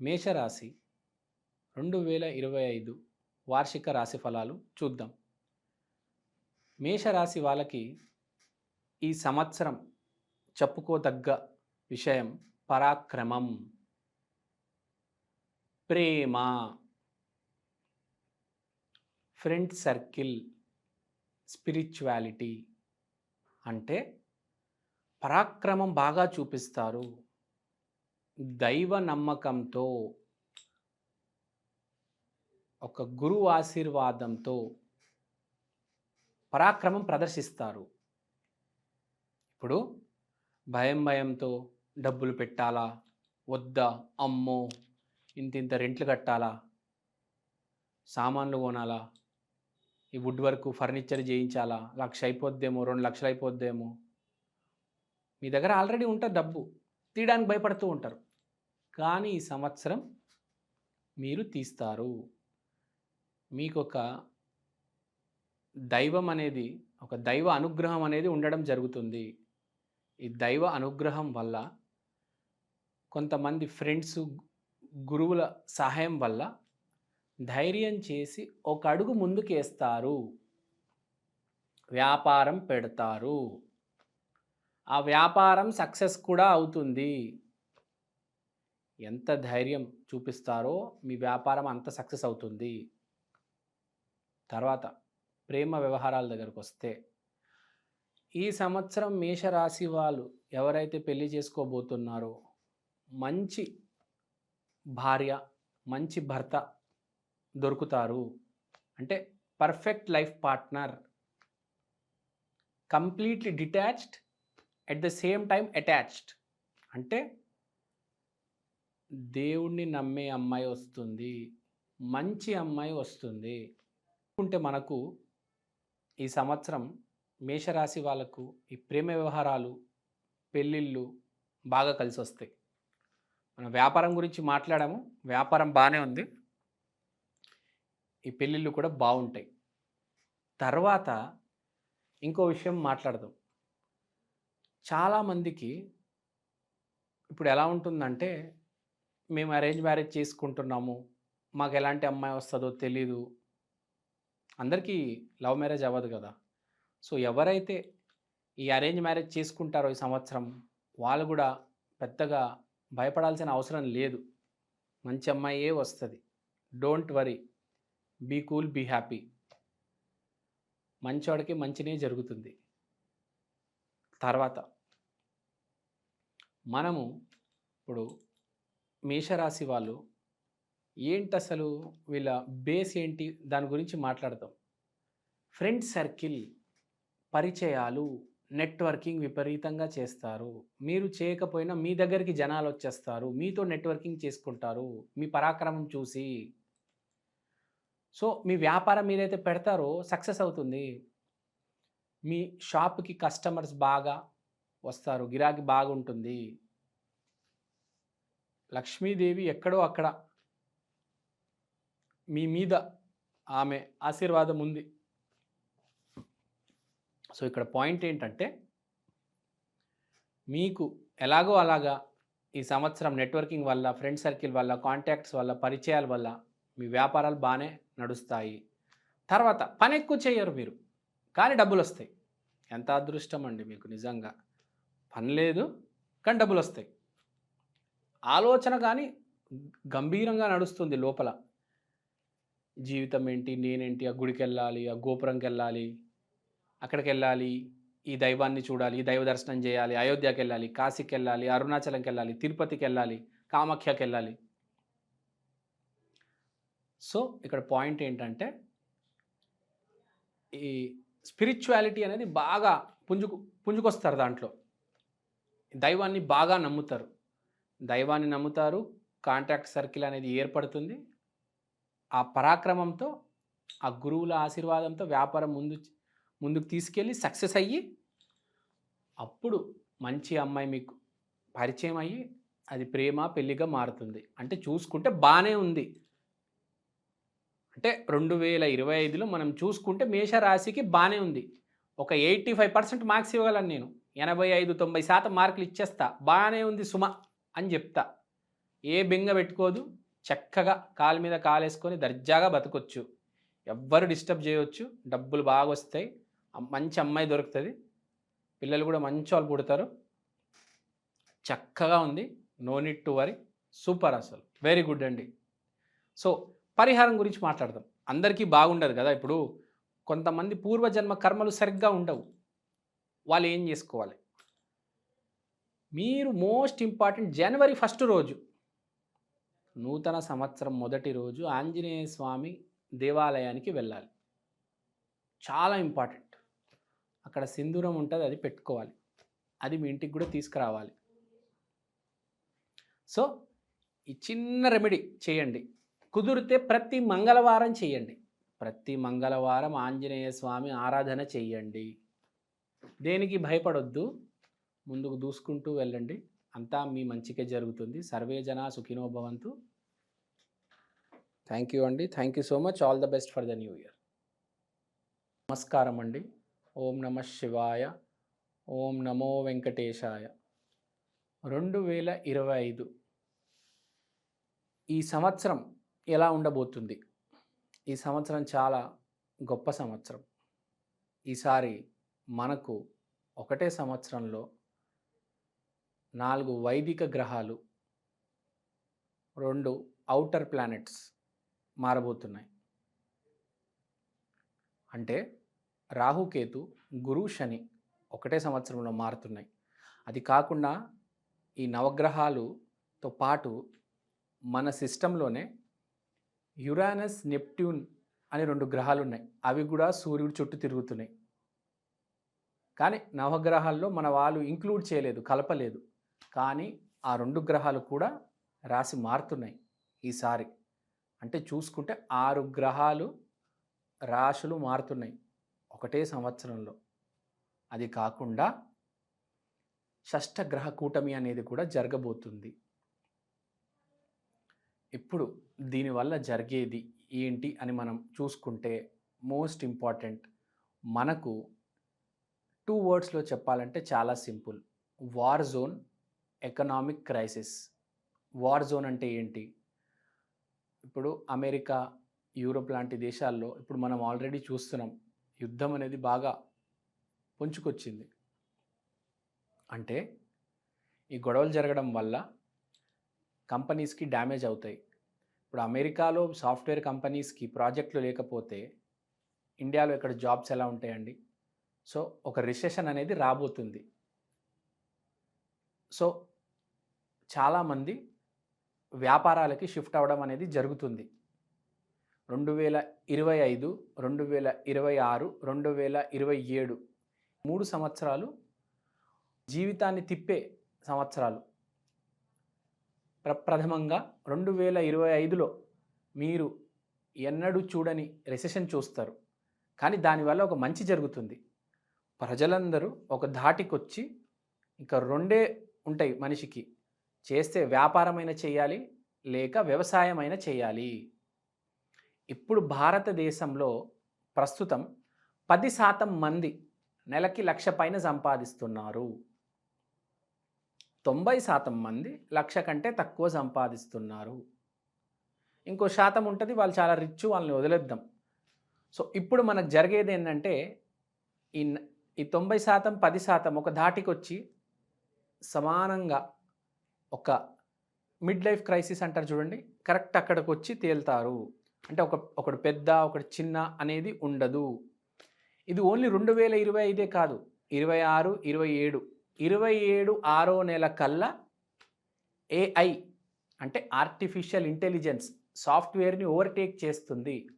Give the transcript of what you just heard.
మేషరాశి 2025 వార్షిక రాశి ఫలాలు చూద్దాం. మేషరాశి వాళ్ళకి ఈ సంవత్సరం చెప్పుకోదగ్గ విషయం పరాక్రమం, ప్రేమ, ఫ్రెండ్ సర్కిల్, స్పిరిచువాలిటీ. అంటే పరాక్రమం బాగా చూపిస్తారు. దైవ నమ్మకంతో, ఒక గురువు ఆశీర్వాదంతో పరాక్రమం ప్రదర్శిస్తారు. ఇప్పుడు భయంతో డబ్బులు పెట్టాలా వద్దా, అమ్మో ఇంత రెంట్లు కట్టాలా, సామాన్లు కొనాలా, ఈ వుడ్ వర్క్ ఫర్నిచర్ చేయించాలా, 1,00,000 అయిపోద్దేమో, 2,00,000 అయిపోద్దేమో. మీ దగ్గర ఆల్రెడీ ఉంటుంది డబ్బు, తీయడానికి భయపడుతూ ఉంటారు. కానీ ఈ సంవత్సరం మీరు తీస్తారు. మీకు ఒక దైవం అనేది, ఒక దైవ అనుగ్రహం అనేది ఉండడం జరుగుతుంది. ఈ దైవ అనుగ్రహం వల్ల కొంతమంది ఫ్రెండ్స్, గురువుల సహాయం వల్ల ధైర్యం చేసి ఒక అడుగు ముందుకేస్తారు, వ్యాపారం పెడతారు. ఆ వ్యాపారం సక్సెస్ కూడా అవుతుంది. ఎంత ధైర్యం చూపిస్తారో మీ వ్యాపారం అంత సక్సెస్ అవుతుంది. తర్వాత ప్రేమ వ్యవహారాల దగ్గరకు వస్తే, ఈ సంవత్సరం మేషరాశి వాళ్ళు ఎవరైతే పెళ్లి చేసుకోబోతున్నారో మంచి భార్య, మంచి భర్త దొరుకుతారు. అంటే perfect life partner, completely detached at the same time attached. అంటే దేవుణ్ణి నమ్మే అమ్మాయి వస్తుంది, మంచి అమ్మాయి వస్తుంది. ఉంటే మనకు ఈ సంవత్సరం మేషరాశి వాళ్ళకు ఈ ప్రేమ వ్యవహారాలు, పెళ్ళిళ్ళు బాగా కలిసి వస్తాయి. మనం వ్యాపారం గురించి మాట్లాడాము, వ్యాపారం బాగానే ఉంది, ఈ పెళ్ళిళ్ళు కూడా బాగుంటాయి. తర్వాత ఇంకో విషయం మాట్లాడదాం. చాలామందికి ఇప్పుడు ఎలా ఉంటుందంటే, మేము అరేంజ్ మ్యారేజ్ చేసుకుంటున్నాము, మాకు ఎలాంటి అమ్మాయి వస్తుందో తెలీదు. అందరికీ లవ్ మ్యారేజ్ అవ్వదు కదా. సో ఎవరైతే ఈ అరేంజ్ మ్యారేజ్ చేసుకుంటారో ఈ సంవత్సరం, వాళ్ళు కూడా పెద్దగా భయపడాల్సిన అవసరం లేదు. మంచి అమ్మాయే వస్తుంది. Don't worry, be cool, be happy. మంచోడికి మంచినే జరుగుతుంది. తర్వాత మనము ఇప్పుడు మేషరాశి వాళ్ళు ఏంటి, అసలు వీళ్ళ బేస్ ఏంటి, దాని గురించి మాట్లాడతాం. ఫ్రెండ్ సర్కిల్, పరిచయాలు, నెట్వర్కింగ్ విపరీతంగా చేస్తారు. మీరు చేయకపోయినా మీ దగ్గరికి జనాలు వచ్చేస్తారు, మీతో నెట్వర్కింగ్ చేసుకుంటారు మీ పరాక్రమం చూసి. సో మీ వ్యాపారం ఏదైతే పెడతారో సక్సెస్ అవుతుంది. మీ షాప్కి కస్టమర్స్ బాగా వస్తారు, గిరాకీ బాగుంటుంది. లక్ష్మీదేవి ఎక్కడో అక్కడ మీ మీద ఆమె ఆశీర్వాదం ఉంది. సో ఇక్కడ పాయింట్ ఏంటంటే, మీకు ఎలాగో అలాగా ఈ సంవత్సరం నెట్వర్కింగ్ వల్ల, ఫ్రెండ్ సర్కిల్ వల్ల, కాంటాక్ట్స్ వల్ల, పరిచయాల వల్ల మీ వ్యాపారాలు బాగానే నడుస్తాయి. తర్వాత పని ఎక్కువ చేయరు మీరు, కానీ డబ్బులు వస్తాయి. ఎంత అదృష్టం అండి మీకు నిజంగా. పని లేదు కానీ డబ్బులు వస్తాయి. ఆలోచన కానీ గంభీరంగా నడుస్తుంది లోపల. జీవితం ఏంటి, నేనేంటి, ఆ గుడికి వెళ్ళాలి, ఆ గోపురంకి వెళ్ళాలి, అక్కడికి వెళ్ళాలి, ఈ దైవాన్ని చూడాలి, ఈ దైవ దర్శనం చేయాలి, అయోధ్యకి వెళ్ళాలి, కాశీకి వెళ్ళాలి, అరుణాచలంకి వెళ్ళాలి, తిరుపతికి వెళ్ళాలి, కామాఖ్యకి వెళ్ళాలి. సో ఇక్కడ పాయింట్ ఏంటంటే, ఈ స్పిరిచువాలిటీ అనేది బాగా పుంజుకొస్తారు. దాంట్లో దైవాన్ని బాగా నమ్ముతారు. దైవాన్ని నమ్ముతారు, కాంటాక్ట్ సర్కిల్ అనేది ఏర్పడుతుంది. ఆ పరాక్రమంతో, ఆ గురువుల ఆశీర్వాదంతో వ్యాపారం ముందుకు తీసుకెళ్ళి సక్సెస్ అయ్యి, అప్పుడు మంచి అమ్మాయి మీకు పరిచయం అయ్యి అది ప్రేమ పెళ్ళిగా మారుతుంది. అంటే చూసుకుంటే బాగానే ఉంది. అంటే 2025లో మనం చూసుకుంటే మేషరాశికి బాగానే ఉంది. ఒక 85% మార్క్స్ ఇవ్వగలను నేను. 85-90% మార్కులు ఇచ్చేస్తా, బాగానే ఉంది సుమ అని చెప్తా. ఏ బెంగ పెట్టుకోదు, చక్కగా కాలు మీద కాలేసుకొని దర్జాగా బతకొచ్చు. ఎవ్వరు డిస్టర్బ్ చేయవచ్చు, డబ్బులు బాగా వస్తాయి, మంచి అమ్మాయి దొరుకుతుంది, పిల్లలు కూడా మంచి వాళ్ళు పుడతారు. చక్కగా ఉంది, no need to worry, super, అసలు వెరీ గుడ్ అండి. సో పరిహారం గురించి మాట్లాడదాం. అందరికీ బాగుండదు కదా. ఇప్పుడు కొంతమంది పూర్వజన్మ కర్మలు సరిగ్గా ఉండవు, వాళ్ళు ఏం చేసుకోవాలి? మీరు మోస్ట్ ఇంపార్టెంట్ జనవరి 1 రోజు, నూతన సంవత్సరం మొదటి రోజు ఆంజనేయ స్వామి దేవాలయానికి వెళ్ళాలి. చాలా ఇంపార్టెంట్. అక్కడ సింధూరం ఉంటుంది, అది పెట్టుకోవాలి, అది మీ ఇంటికి కూడా తీసుకురావాలి. సో ఈ చిన్న రెమెడీ చేయండి. కుదిరితే ప్రతి మంగళవారం చేయండి. ప్రతి మంగళవారం ఆంజనేయ స్వామి ఆరాధన చెయ్యండి. దేనికి భయపడొద్దు, ముందుకు దూసుకుంటూ వెళ్ళండి, అంతా మీ మంచికే జరుగుతుంది. సర్వే జనా సుఖినో భవంతు. థ్యాంక్ యూ అండి, thank you so much. All the best for the new year. నమస్కారం అండి. ఓం నమ శివాయ, ఓం నమో వెంకటేశాయ. 2025 ఈ సంవత్సరం ఎలా ఉండబోతుంది? ఈ సంవత్సరం చాలా గొప్ప సంవత్సరం. ఈసారి మనకు ఒకటే సంవత్సరంలో 4 వైదిక గ్రహాలు, 2 ఔటర్ ప్లానెట్స్ మారబోతున్నాయి. అంటే రాహుకేతు, గురు, శని ఒకటే సంవత్సరంలో మారుతున్నాయి. అది కాకుండా ఈ నవగ్రహాలతో పాటు మన సిస్టంలోనే యురానస్, నెప్ట్యూన్ అని 2 గ్రహాలు ఉన్నాయి. అవి కూడా సూర్యుడి చుట్టూ తిరుగుతున్నాయి. కానీ నవగ్రహాల్లో మన వాళ్ళు ఇంక్లూడ్ చేయలేదు, కలపలేదు. కానీ ఆ 2 గ్రహాలు కూడా రాశి మారుతున్నాయి ఈసారి. అంటే చూసుకుంటే 6 గ్రహాలు రాశులు మారుతున్నాయి ఒకటే సంవత్సరంలో. అది కాకుండా షష్ఠగ్రహ కూటమి అనేది కూడా జరగబోతుంది. ఇప్పుడు దీనివల్ల జరిగేది ఏంటి అని మనం చూసుకుంటే, మోస్ట్ ఇంపార్టెంట్, మనకు 2 వర్డ్స్లో చెప్పాలంటే చాలా simple: war zone, economic crisis. War zone అంటే ఏంటి? ఇప్పుడు అమెరికా, యూరోప్ లాంటి దేశాల్లో ఇప్పుడు మనం ఆల్రెడీ చూస్తున్నాం, యుద్ధం అనేది బాగా పుంజుకొచ్చింది. అంటే ఈ గొడవలు జరగడం వల్ల కంపెనీస్కి డ్యామేజ్ అవుతాయి. ఇప్పుడు అమెరికాలో సాఫ్ట్వేర్ కంపెనీస్కి ప్రాజెక్టులు లేకపోతే ఇండియాలో ఇక్కడ జాబ్స్ ఎలా ఉంటాయండి? సో ఒక రిసెషన్ అనేది రాబోతుంది. సో చాలామంది వ్యాపారాలకి షిఫ్ట్ అవ్వడం అనేది జరుగుతుంది. 2025, 2026, 2027 3 సంవత్సరాలు జీవితాన్ని తిప్పే సంవత్సరాలు. ప్రప్రథమంగా 2025లో మీరు ఎన్నడూ చూడని రెసెషన్ చూస్తారు. కానీ దానివల్ల ఒక మంచి జరుగుతుంది. ప్రజలందరూ ఒక ధాటికొచ్చి ఇంకా 2 ఉంటాయి మనిషికి: చేస్తే వ్యాపారమైన చేయాలి, లేక వ్యవసాయమైన చేయాలి. ఇప్పుడు భారతదేశంలో ప్రస్తుతం 10% మంది నెలకి 1,00,000 పైన సంపాదిస్తున్నారు. 90% మంది 1,00,000 కంటే తక్కువ సంపాదిస్తున్నారు. ఇంకో శాతం ఉంటుంది, వాళ్ళు చాలా రిచ్, వాళ్ళని వదిలేద్దాం. సో ఇప్పుడు మనకు జరిగేది ఏంటంటే, ఈ 90%, 10% ఒక ధాటికి వచ్చి సమానంగా ఒక మిడ్ లైఫ్ క్రైసిస్ అంటారు చూడండి, కరెక్ట్ అక్కడికి వచ్చి తేలుతారు. అంటే ఒకడు పెద్ద, ఒకడు చిన్న అనేది ఉండదు. ఇది ఓన్లీ 2025 కాదు, 26, 27, 27 6వ నెల కల్లా AI అంటే ఆర్టిఫిషియల్ ఇంటెలిజెన్స్ సాఫ్ట్వేర్ని ఓవర్టేక్ చేస్తుంది.